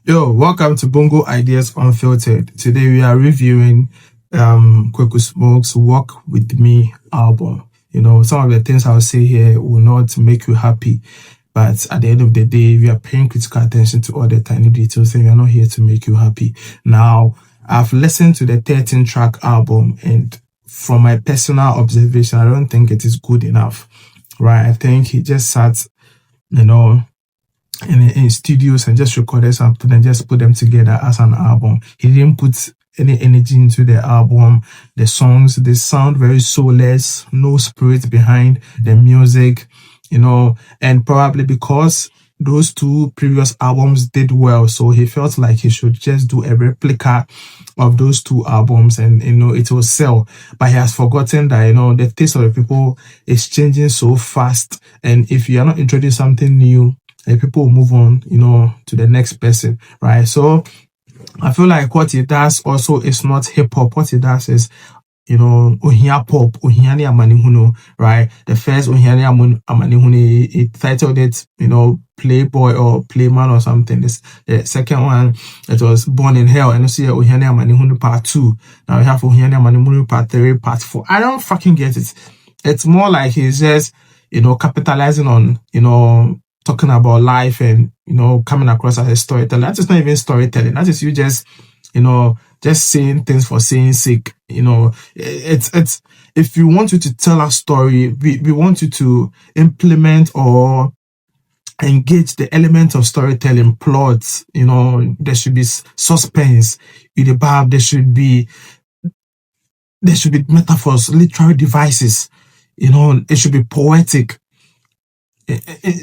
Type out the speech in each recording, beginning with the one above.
Yo, welcome to Bongo Ideas Unfiltered. Today we are reviewing Kweku Smoke's Walk With Me album. You know, some of the things I'll say here will not make you happy, but at the end of the day, we are paying critical attention to all the tiny details and we are not here to make you happy. Now, I've listened to the 13-track album and from my personal observation, I don't think it is good enough, right? I think he just sat, in studios and just recorded something and just put them together as an album. He didn't put any energy into the album. The songs, they sound very soulless, no spirit behind the music, and probably because those two previous albums did well, so he felt like he should just do a replica of those two albums and, it will sell. But he has forgotten that, the taste of the people is changing so fast. And if you are not introducing something new, people will move on, to the next person, right? So I feel like what he does also is not hip hop. What he does is, OHIA-POP, OHIA-ni Amanihunu, right? The first OHIA-ni Amanihunu, he titled it, Playboy or Playman or something. The second one, it was Born in Hell, and you see OHIA-ni Amanihunu Part 2. Now we have OHIA-ni Amanihunu Part 3, Part 4. I don't fucking get it. It's more like he's just, capitalizing on, talking about life and, coming across as a storyteller. That is not even storytelling. That is you just, just saying things for saying sake. It's if you want you to tell a story, we want you to implement or engage the element of storytelling, plots, there should be suspense. There should be metaphors, literary devices, it should be poetic.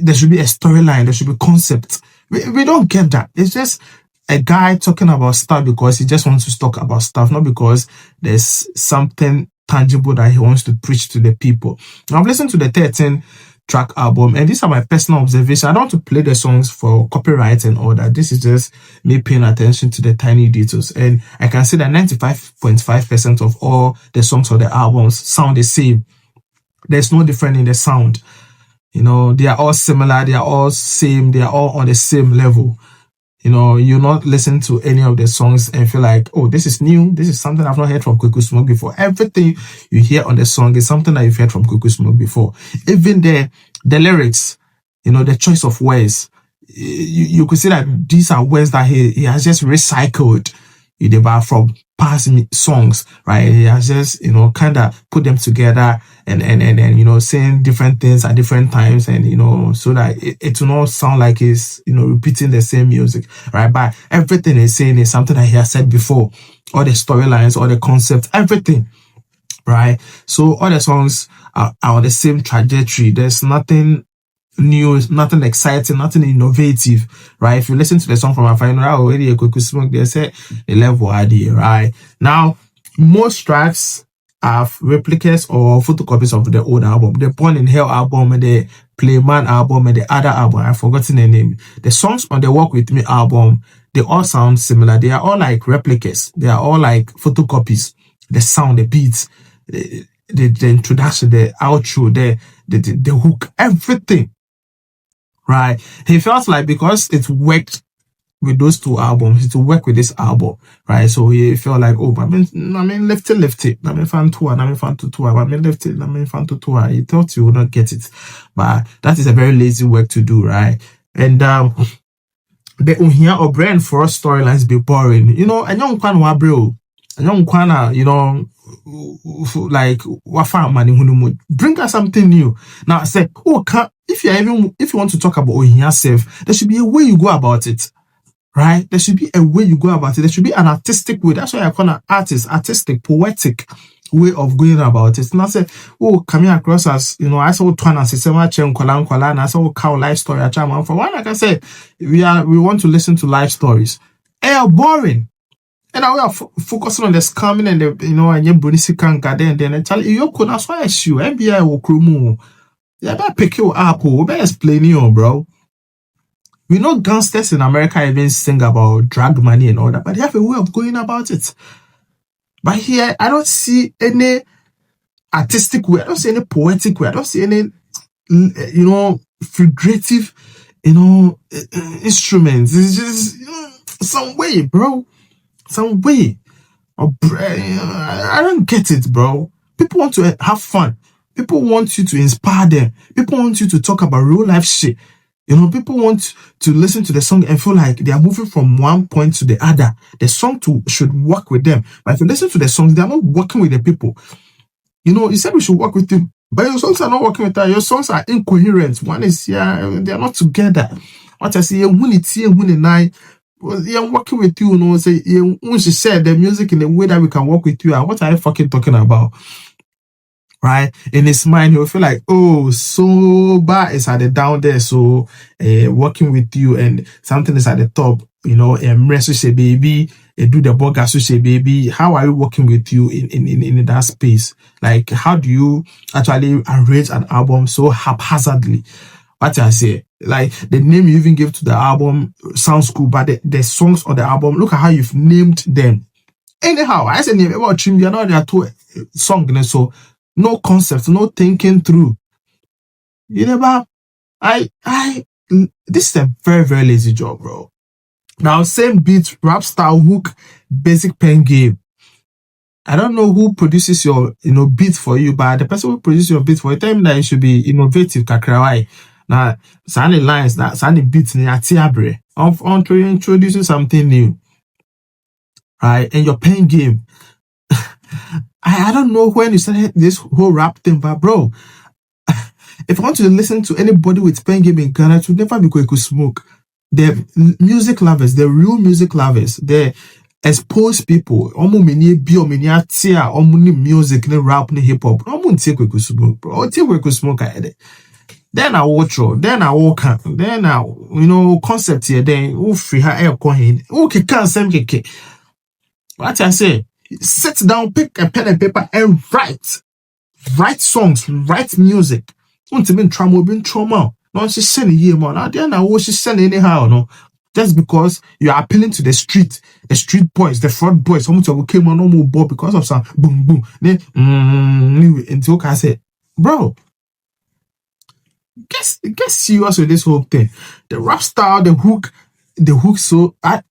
There should be a storyline, there should be concept. We don't get that. It's just a guy talking about stuff because he just wants to talk about stuff, not because there's something tangible that he wants to preach to the people. Now, I've listened to the 13-track album, and these are my personal observations. I don't want to play the songs for copyright and all that. This is just me paying attention to the tiny details. And I can say that 95.5% of all the songs of the albums sound the same. There's no difference in the sound. They are all similar, they are all same, they are all on the same level. You're not listening to any of the songs and feel like, oh, this is new, this is something I've not heard from Kweku Smoke before. Everything you hear on the song is something that you've heard from Kweku Smoke before. Even the lyrics, the choice of words, you could see that these are words that he has just recycled from past songs, right? He has just, kind of put them together and saying different things at different times and, so that it will not sound like he's, repeating the same music, right? But everything he's saying is something that he has said before. All the storylines, all the concepts, everything, right? So all the songs are on the same trajectory. There's nothing new, nothing exciting, nothing innovative, right? If you listen to the song from our final already, a Kweku Smoke, they say the level idea, right? Now, most tracks have replicas or photocopies of the old album. The Born in Hell album and the Playman album and the other album, I've forgotten the name. The songs on the Walk With Me album, they all sound similar. They are all like replicas. They are all like photocopies. The sound, the beats, the introduction, the outro, the hook, everything. Right? He felt like because it worked with those two albums, it will work with this album, right? So he felt like, oh, I mean, lift it. I mean, fan tour, I mean, fan to tour, I mean, lift it, I mean, fan to tour. He thought you would not get it, but that is a very lazy work to do, right? And the OHIA or brand for us storylines be boring, and young kwan wa bro, and young kwana, like wafa money bring us something new. Now I said, oh, if you want to talk about OHIA self, there should be a way you go about it, right? There should be a way you go about it. There should be an artistic way. That's why I call it artistic, poetic way of going about it. Not say, oh, coming across as, I saw Twana Sisema Chen Kolan, and I saw cow life story at Chama. For one, like I said, we want to listen to life stories. They are boring. And now we are focusing on the scamming and the, and your bonisi can garden. Then I tell you, that's why I show FBI will crew. Yeah, better pick you up. We better explain you, bro. We know gangsters in America even sing about drug money and all that, but they have a way of going about it. But here, I don't see any artistic way. I don't see any poetic way. I don't see any, figurative, instruments. It's just some way, bro. Some way. I don't get it, bro. People want to have fun. People want you to inspire them. People want you to talk about real life shit. You know, people want to listen to the song and feel like they are moving from one point to the other. The song should work with them. But if you listen to the songs, they are not working with the people. You know, you said we should work with you, but your songs are not working with that. Your songs are incoherent. One is, yeah, they are not together. What I say, when it's here, when the night, I'm working with you, you know, say, when she said the music in a way that we can work with you, and what are you fucking talking about? Right? In his mind, he'll feel like, oh, sober is at the down there, so working with you, and something is at the top, you know, say baby, do the Borga say baby. How are you working with you in that space? Like, how do you actually arrange an album so haphazardly? What I say, like the name you even give to the album sounds cool, but the songs on the album, look at how you've named them. Anyhow, I said name about trim, you're not there to song, so no concept, no thinking through. You never, this is a very, very lazy job, bro. Now, same beat, rap style, hook, basic pen game. I don't know who produces your, beat for you, but the person who produces your beat for you, tell me that you should be innovative, kakrawai. Now, Sandy lines, that Sandy beats, on introducing something new. Right? And your pen game. I don't know when you started this whole rap thing, but bro, if I want to listen to anybody with pen game in Ghana, it would never be Kweku Smoke. The music lovers, the real music lovers, the exposed people, music, rap, hip hop. Take Kweku Smoke, bro. Take Kweku Smoke. Then I watch, then I walk, then I, concept here, then free her air coin. Okay, can't send me. What I say, sit down, pick a pen and paper, and write songs, write music. Want to be trauma. No, she's sending here, man. Now, then I was she's sending anyhow, no. Just because you are appealing to the street boys, the front boys, someone who came on no more ball because of some boom boom. Then until I said, bro, get serious with this whole thing. The rap style, the hook. So I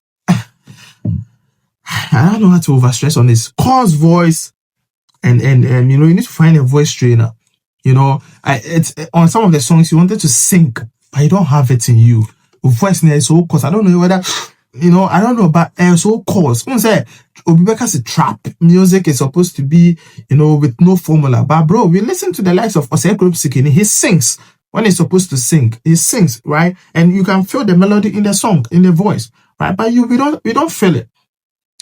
don't know how to overstress on this. Cause voice, and you need to find a voice trainer. It's on some of the songs you wanted to sing, but you don't have it in you. Voice is so cause I don't know whether I don't know about so cause. When say Obibeka's trap music is supposed to be with no formula, but bro, we listen to the likes of Osekropsikini. He sings when he's supposed to sing. He sings, right, and you can feel the melody in the song, in the voice, right? But we don't feel it.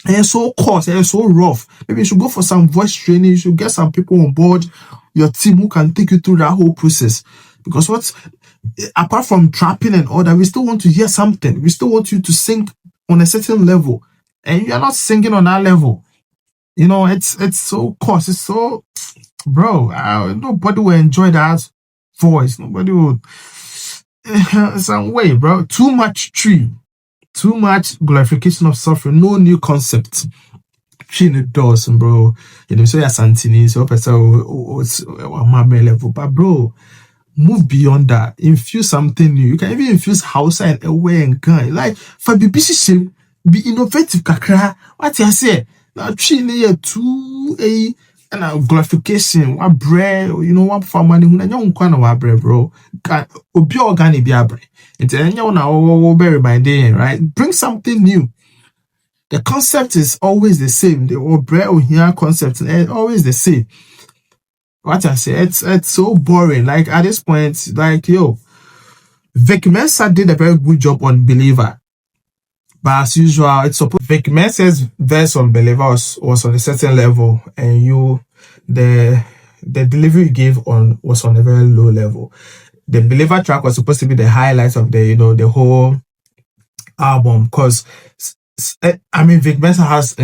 And it's so coarse, and it's so rough. Maybe you should go for some voice training. You should get some people on board your team who can take you through that whole process. Because apart from trapping and all that, we still want to hear something. We still want you to sing on a certain level. And you're not singing on that level. It's so coarse. It's so, bro, nobody will enjoy that voice. Nobody will, some way, bro. Too much tree. Too much glorification of suffering. No new concept. Tree doors, bro. So you're Santini, so it's my level. But bro, move beyond that. Infuse something new. You can even infuse house and away and gun. Like for BBC, be innovative, kakra. What you say? Now tree near 2A and glorification. What bread? What for money? Who don't kind of bread, bro? Obi organic be a bread. It's now bury by day, right? Bring something new. The concept is always the same. The OHIA concept is always the same. What I say, it's so boring. Like at this point, like Vic Mensa did a very good job on Believer. But as usual, Vic Mensa's verse on Believer was on a certain level, and the delivery you gave was on a very low level. The Believer track was supposed to be the highlight of the whole album, because Vic Mensa has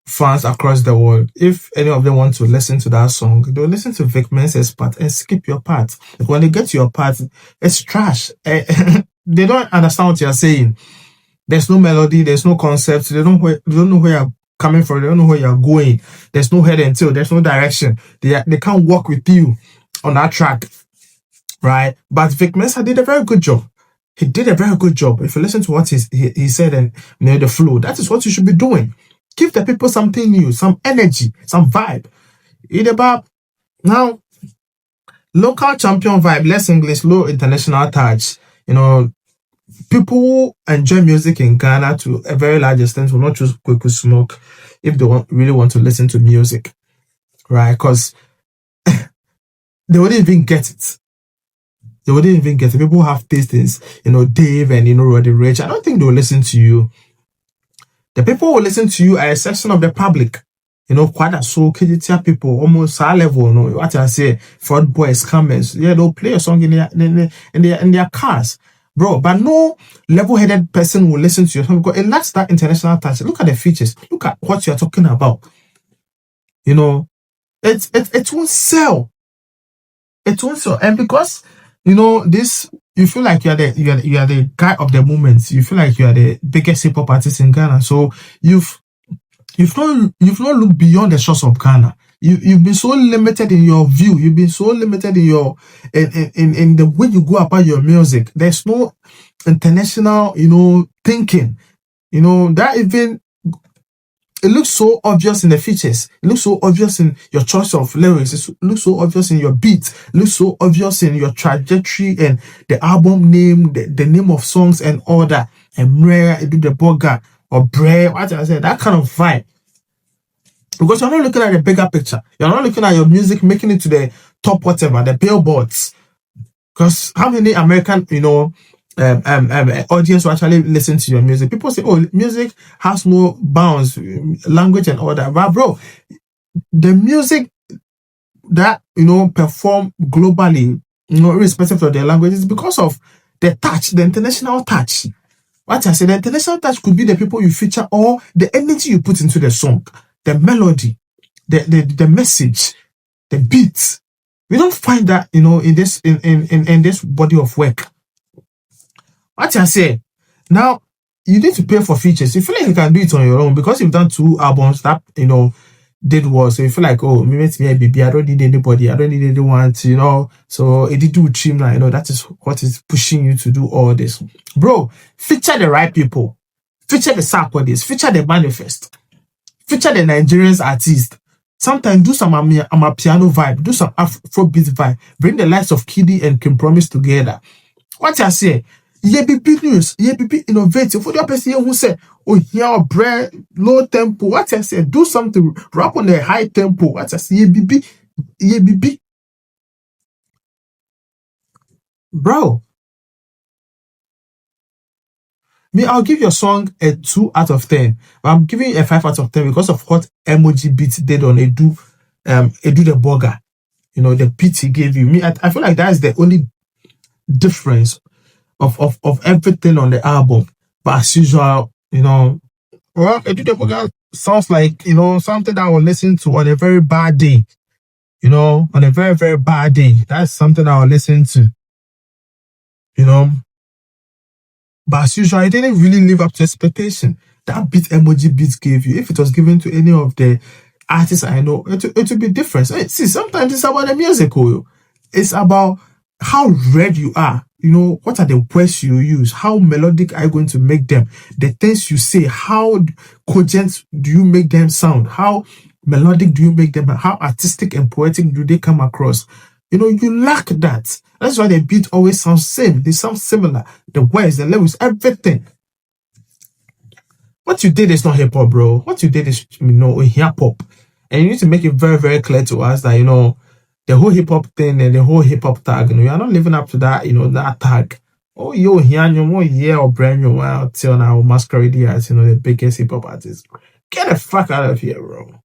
fans across the world. If any of them want to listen to that song, they'll listen to Vic Mensa's part and skip your part. Like when they get to your part, it's trash. They don't understand what you're saying. There's no melody, there's no concept. They don't know where you're coming from. They don't know where you're going. There's no head and tail. There's no direction. They can't walk with you on that track. Right, but Vic Mensa did a very good job. He did a very good job. If you listen to what he said and the flow, that is what you should be doing. Give the people something new, some energy, some vibe. It's about now local champion vibe, less English, low international touch. People who enjoy music in Ghana to a very large extent will not choose Kweku Smoke if they really want to listen to music, right? Because they wouldn't even get it. They wouldn't even get it. People have tastings, Dave and Roddy Rich. I don't think they will listen to you. The people who will listen to you are a section of the public. Quite a so KGTR people, almost our level, what I say, fraud boys, scammers. Yeah, they'll play a song in their cars. Bro, but no level-headed person will listen to your song because it lacks that international touch. Look at the features. Look at what you're talking about. It won't sell. It won't sell. And because this, you feel like you are the guy of the moment. You feel like you are the biggest hip hop artist in Ghana. So you've not looked beyond the shores of Ghana. You've been so limited in your view. You've been so limited in your in the way you go about your music. There's no international, thinking. That even it looks so obvious in the features. It looks so obvious in your choice of lyrics. It looks so obvious in your beat. It looks so obvious in your trajectory and the album name, the name of songs and all that. And rare, do the Borga or Bray, what I said, that kind of vibe. Because you're not looking at the bigger picture. You're not looking at your music making it to the top whatever, the billboards. Because how many American, audience will actually listen to your music? People say, oh, music has no bounds, language and all that. But bro, the music that, perform globally, irrespective of their language, is because of the touch, the international touch. What I say, the international touch could be the people you feature or the energy you put into the song, the melody, the message, the beat. We don't find that, in this body of work. What I say, now you need to pay for features. You feel like you can do it on your own because you've done 2 albums that did well. So you feel like, oh, me, baby, I don't need anybody, I don't need anyone to, so it did do trim now, that is what is pushing you to do all this. Bro, feature the right people, feature the Sarkodis, feature the Manifest, feature the Nigerians artists. Sometimes do some piano vibe, do some Afrobeat vibe, bring the likes of Kiddy and Kim Promise together. What I say, OHIA-POP news, OHIA-POP innovative. For the person who say, oh, yeah, bread, low tempo. What I say, do something, rap on the high tempo. What I say, OHIA-POP. Bro, I'll give your song a 2 out of 10. But I'm giving you a 5 out of 10 because of what MOGBeatz did on Edu the Borga. The beat he gave you. I feel like that is the only difference of everything on the album. But as usual, well, Edu the Borga sounds like, something that I will listen to on a very bad day. On a very, very bad day. That's something I will listen to. But as usual, it didn't really live up to expectation. That beat MOGBeatz gave you, if it was given to any of the artists I know, it would be different. See, sometimes it's about the music, it's about how red you are. What are the words you use? How melodic are you going to make them? The things you say, how cogent do you make them sound? How melodic do you make them? How artistic and poetic do they come across? You lack that. That's why the beat always sounds same. They sound similar. The words, the lyrics, everything. What you did is not hip hop, bro. What you did is, OHIA-POP. And you need to make it very, very clear to us that, the whole hip hop thing and the whole hip hop tag, you are not living up to that, that tag. Oh, yo, yeah, or brand new, till now, Masquerade as, the biggest hip hop artist. Get the fuck out of here, bro.